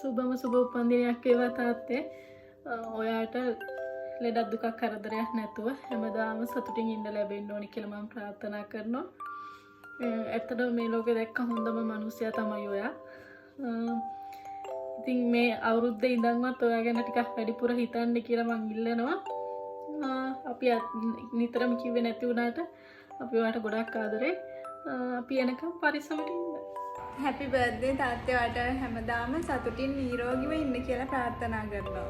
සුබම සුබ උපන්දිනයක් වේවා තාත්තේ. ඔයාට ලෙඩක් දුකක් කරදරයක් නැතුව හැමදාම සතුටින් ඉන්න ලැබෙන්න ඕනි කියලා මම ප්‍රාර්ථනා කරනවා. ඇත්තටම මේ ලෝකේ දැක්ක හොඳම මිනිසයා තමයි ඔයා. ඉතින් මේ අවුරුද්දේ ඉඳන්වත් ඔයා ගැන ටිකක් වැඩිපුර හිතන්න කියලා මං ඉල්ලනවා. අපි නිතරම කිව්වේ නැති වුණාට අපි ඔයාට ගොඩක් ආදරේ. අපි එනකම් පරිස්සමට ඉන්න. හැපි බර්ත්ඩේ තාත්තේ ඔයාට හැමදාම සතුටින් නිරෝගීව ඉන්න කියලා ප්‍රාර්ථනා කරනවා.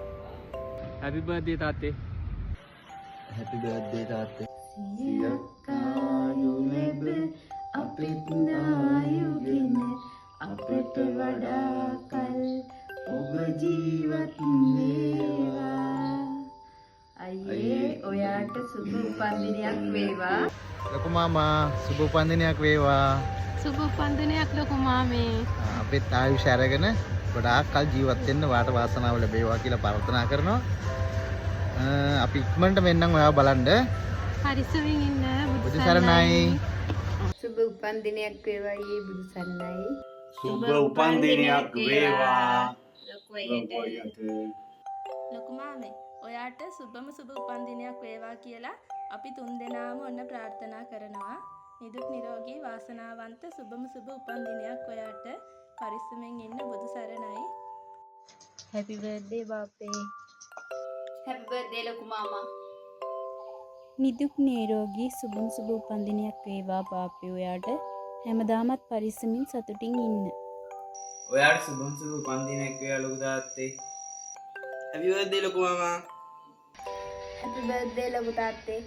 හැපි බර්ත්ඩේ තාත්තේ. හැපි බර්ත්ඩේ තාත්තේ. සියකායුලෙබ අපිට නායුගෙන අපට වඩා කල් ඔබ ජීවත් වේවා. අයියේ ඔයාට සුබ උපන්දිනයක් වේවා. ලොකු මාමා සුබ උපන්දිනයක් වේවා. සුබ උපන්දිනයක් ලොකු මාමේ. අපිත් ආයුෂ අරගෙන ගොඩාක් කල් ජීවත් වෙන්න වාට වාසනාව ලැබේවා කියලා ප්‍රාර්ථනා කරනවා. අපි ඉක්මනට මෙන්නම් ඔයාව බලන්න. පරිස්සමින් ඉන්න. බුදු සරණයි. සුබ උපන්දිනයක් වේවා ඊයේ බුදු සරණයි. සුබ උපන්දිනයක් වේවා. ලොකු මාමේ ඔයාට සුබම සුබ උපන්දිනයක් වේවා කියලා අපි තුන්දෙනාම ඔන්න ප්‍රාර්ථනා කරනවා. නිදුක් නිරෝගී වාසනාවන්ත සුබම සුබ උපන්දිනයක් ඔයාට. පරිස්සමෙන් ඉන්න. බුදු සරණයි. හැපි බර්ත්ඩේ බාපේ. හැපි බර්ත්ඩේ ලොකු මාමා. නිදුක් නිරෝගී සුබම සුබ උපන්දිනයක් වේවා බාපේ ඔයාට. හැමදාමත් පරිස්සමින් සතුටින් ඉන්න. ඔයාට සුබම සුබ උපන්දිනයක් වේවා ලොකු තාත්තේ. හැපි බර්ත්ඩේ ලොකු මාමා. හැපි බර්ත්ඩේ ලොකු තාත්තේ.